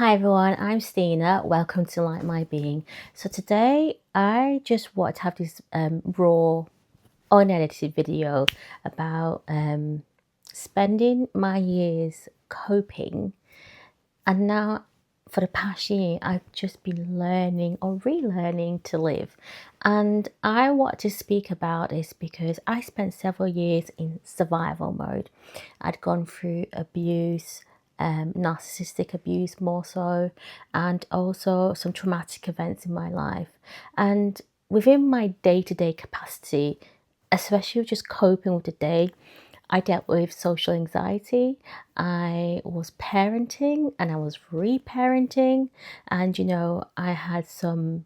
Hi everyone, I'm Steena. Welcome to Light My Being. So today I just want to have this raw, unedited video about spending my years coping, and now for the past year I've just been learning or relearning to live. And I want to speak about this because I spent several years in survival mode. I'd gone through abuse, narcissistic abuse more so, and also some traumatic events in my life. And within my day-to-day capacity, especially just coping with the day, I dealt with social anxiety. I was parenting and I was reparenting, and I had some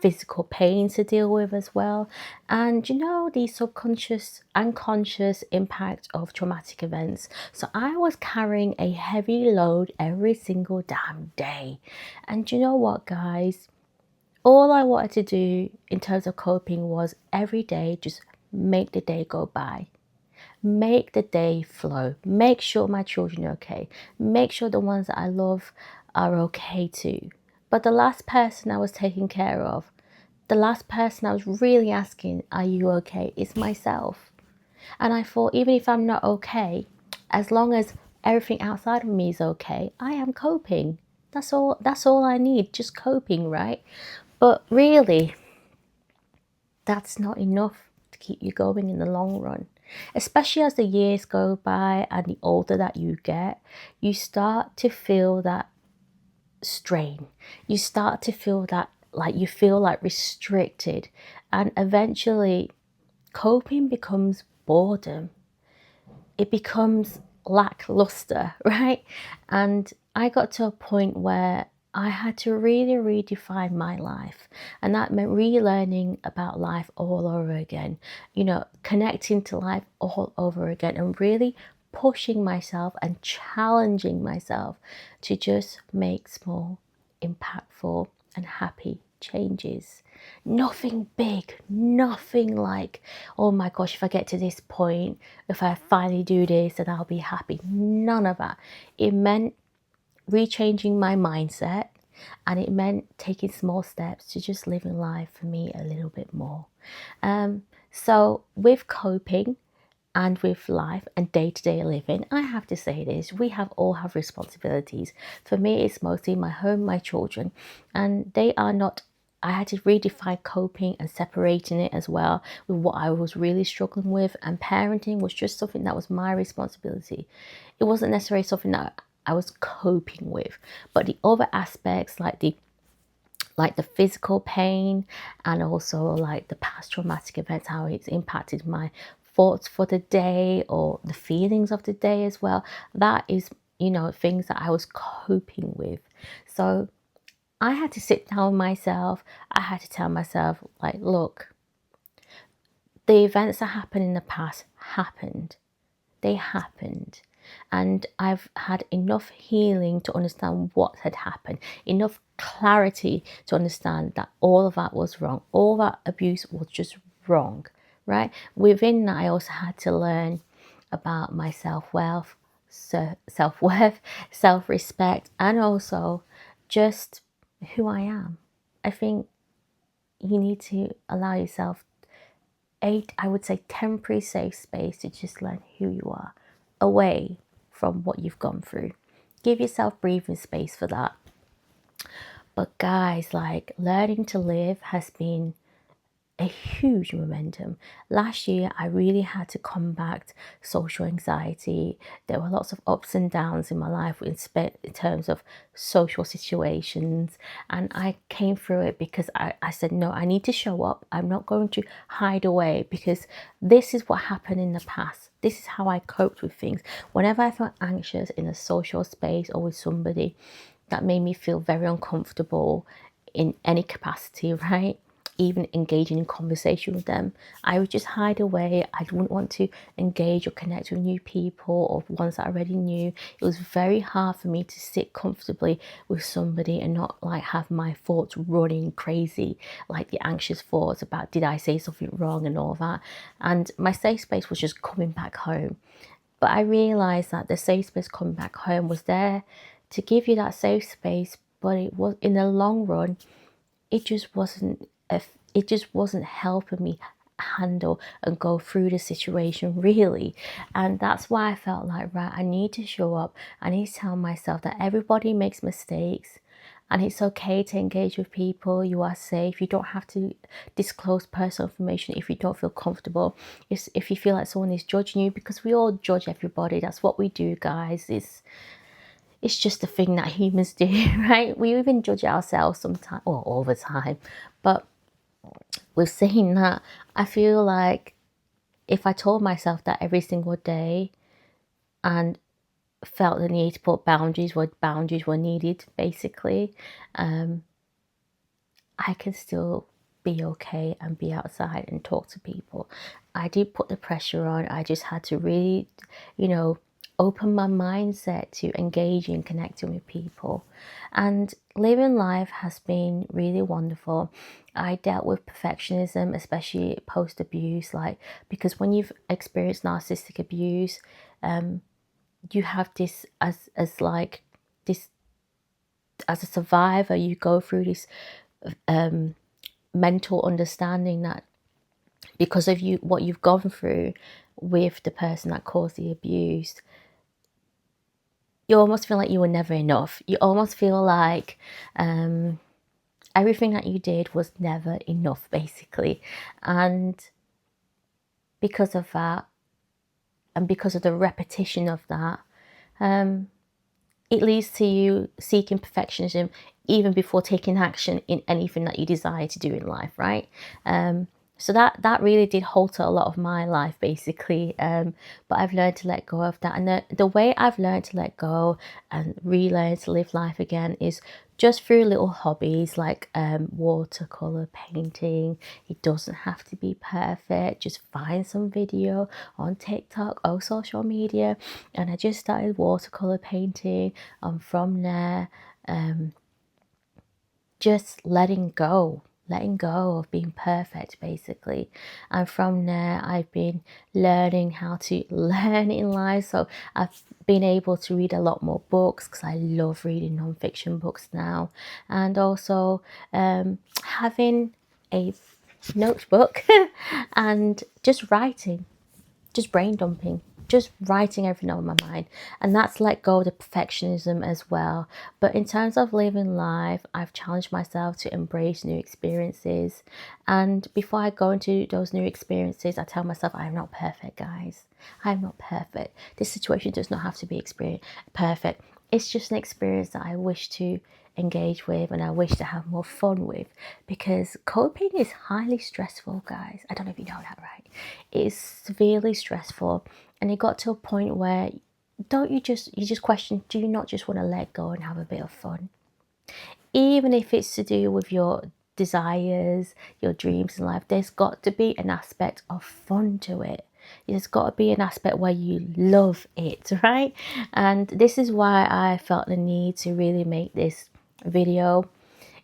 physical pain to deal with as well, and the subconscious and conscious impact of traumatic events. So I was carrying a heavy load every single damn day. And you know what, guys, all I wanted to do in terms of coping was every day just make the day go by, make the day flow, make sure my children are okay, make sure the ones that I love are okay too. But the last person I was taking care of, the last person I was really asking, are you okay, is myself. And I thought, even if I'm not okay, as long as everything outside of me is okay, I am coping. That's all I need, just coping, right? But really, that's not enough to keep you going in the long run. Especially as the years go by and the older that you get, you start to feel that strain. You start to feel that, like, you feel like restricted, and eventually coping becomes boredom. It becomes lackluster, right? And I got to a point where I had to really redefine my life. And that meant relearning about life all over again, connecting to life all over again, and really pushing myself and challenging myself to just make small, impactful, and happy changes. Nothing big, nothing like, oh my gosh, if I get to this point, if I finally do this, then I'll be happy. None of that. It meant rechanging my mindset, and it meant taking small steps to just living life for me a little bit more. So with coping and with life and day-to-day living, I have to say this, we all have responsibilities. For me, it's mostly my home, my children, and they are not. I had to redefine coping and separating it as well with what I was really struggling with. And parenting was just something that was my responsibility. It wasn't necessarily something that I was coping with, but the other aspects, like the physical pain, and also like the past traumatic events, how it's impacted my thoughts for the day or the feelings of the day as well. That is, things that I was coping with. So I had to sit down with myself. I had to tell myself, like, look, the events that happened in the past happened. They happened. And I've had enough healing to understand what had happened, enough clarity to understand that all of that was wrong. All that abuse was just wrong, right? Within that, I also had to learn about my self-worth, self-respect, and also just who I am. I think you need to allow yourself I would say temporary safe space to just learn who you are, away from what you've gone through. Give yourself breathing space for that. But guys, like, learning to live has been a huge momentum. Last year, I really had to combat social anxiety. There were lots of ups and downs in my life in terms of social situations. And I came through it because I said, no, I need to show up. I'm not going to hide away, because this is what happened in the past. This is how I coped with things. Whenever I felt anxious in a social space or with somebody that made me feel very uncomfortable in any capacity, right? Even engaging in conversation with them, I would just hide away. I wouldn't want to engage or connect with new people or ones that I already knew. It was very hard for me to sit comfortably with somebody and not like have my thoughts running crazy, like the anxious thoughts about did I say something wrong and all that. And my safe space was just coming back home. But I realized that the safe space coming back home was there to give you that safe space, but it was, in the long run, it just wasn't it just wasn't helping me handle and go through the situation really. And that's why I felt like, right, I need to show up. I need to tell myself that everybody makes mistakes, and it's okay to engage with people. You are safe. You don't have to disclose personal information if you don't feel comfortable. If you feel like someone is judging you, because we all judge everybody. That's what we do, guys. It's just a thing that humans do, right? We even judge ourselves sometimes, or all the time. But with saying that, I feel like if I told myself that every single day and felt the need to put boundaries where boundaries were needed, basically, I can still be okay and be outside and talk to people. I did put the pressure on. I just had to really, open my mindset to engaging, connecting with people. And living life has been really wonderful. I dealt with perfectionism, especially post abuse, because when you've experienced narcissistic abuse, you have this this as a survivor, you go through this mental understanding that because of what you've gone through with the person that caused the abuse, you almost feel like you were never enough. You almost feel like everything that you did was never enough, basically. And because of that, and because of the repetition of that, it leads to you seeking perfectionism even before taking action in anything that you desire to do in life, right? So that really did halter a lot of my life, basically. But I've learned to let go of that. And the way I've learned to let go and relearn to live life again is just through little hobbies like watercolor painting. It doesn't have to be perfect. Just find some video on TikTok or social media. And I just started watercolor painting. And from there, just letting go of being perfect, basically. And from there, I've been learning how to learn in life. So I've been able to read a lot more books because I love reading non-fiction books now. And also having a notebook and just writing, just brain dumping, just writing everything on my mind. And that's let go of the perfectionism as well. But in terms of living life, I've challenged myself to embrace new experiences. And before I go into those new experiences, I tell myself, I'm not perfect, guys. I'm not perfect. This situation does not have to be perfect. It's just an experience that I wish to engage with and I wish to have more fun with, because coping is highly stressful, guys. I don't know if you know that, right? It is severely stressful, and it got to a point where you just question, do you not just want to let go and have a bit of fun? Even if it's to do with your desires, your dreams in life, there's got to be an aspect of fun to it. There's got to be an aspect where you love it, right? And this is why I felt the need to really make this video.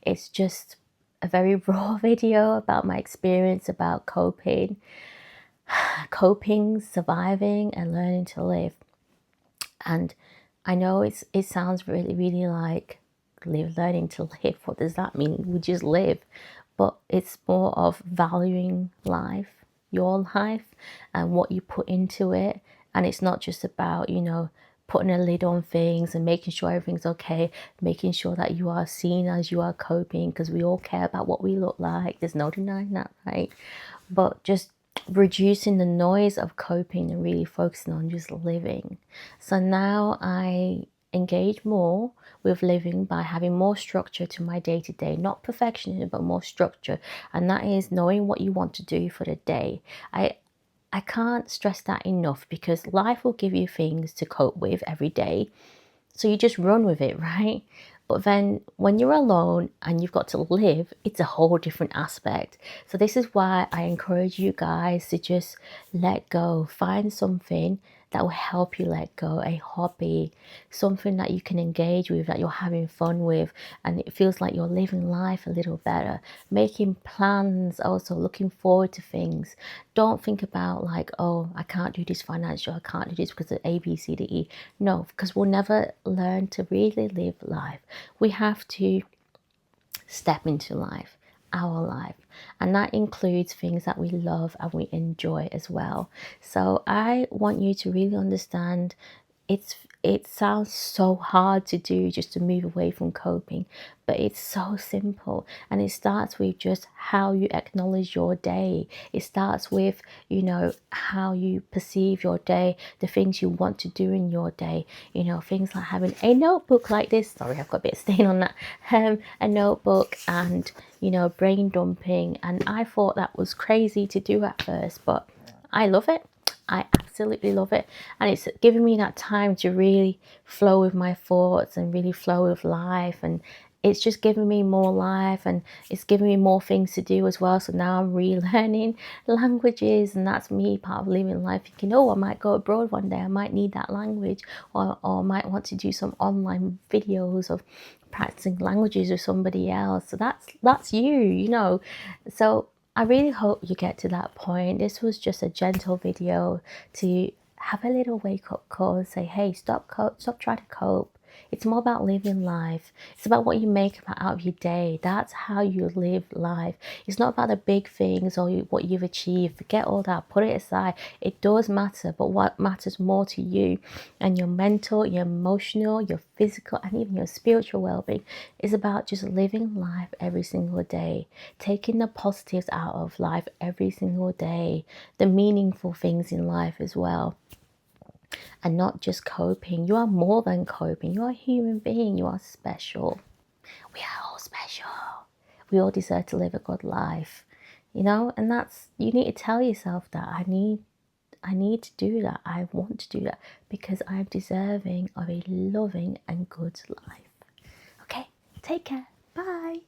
It's just a very raw video about my experience about coping, surviving, and learning to live. And I know it sounds really, really like learning to live. What does that mean? We just live. But it's more of valuing life, your life, and what you put into it. And it's not just about, putting a lid on things and making sure everything's okay, making sure that you are seen as you are coping, because we all care about what we look like. There's no denying that, right? But just reducing the noise of coping and really focusing on just living. So now I engage more with living by having more structure to my day-to-day, not perfectionism, but more structure. And that is knowing what you want to do for the day. I can't stress that enough, because life will give you things to cope with every day. So you just run with it, right? But then when you're alone and you've got to live, it's a whole different aspect. So this is why I encourage you guys to just let go, find something that will help you let go, a hobby, something that you can engage with, that you're having fun with, and it feels like you're living life a little better. Making plans, also looking forward to things. Don't think about like, oh, I can't do this financial, I can't do this because of A, B, C, D, E. No, because we'll never learn to really live life. We have to step into life, our life, and that includes things that we love and we enjoy as well. So I want you to really understand, it sounds so hard to do, just to move away from coping, but it's so simple. And it starts with just how you acknowledge your day. It starts with, how you perceive your day, the things you want to do in your day, things like having a notebook like this. Sorry, I've got a bit of stain on that. A notebook, and brain dumping. And I thought that was crazy to do at first, but I love it. I absolutely love it. And it's giving me that time to really flow with my thoughts and really flow with life. And it's just giving me more life, and it's giving me more things to do as well. So now I'm relearning languages, and that's me, part of living life. Thinking, oh, I might go abroad one day, I might need that language, or I might want to do some online videos of practicing languages with somebody else. So that's you. So I really hope you get to that point. This was just a gentle video to have a little wake up call and say, hey, stop trying to cope. It's more about living life. It's about what you make out of your day. That's how you live life. It's not about the big things or what you've achieved. Forget all that. Put it aside. It does matter, but what matters more to you and your mental, your emotional, your physical, and even your spiritual well-being is about just living life every single day, taking the positives out of life every single day, the meaningful things in life as well. And not just coping. You are more than coping. You are a human being. You are special. We are all special. We all deserve to live a good life. And you need to tell yourself that I need to do that. I want to do that because I'm deserving of a loving and good life. Okay, take care. Bye.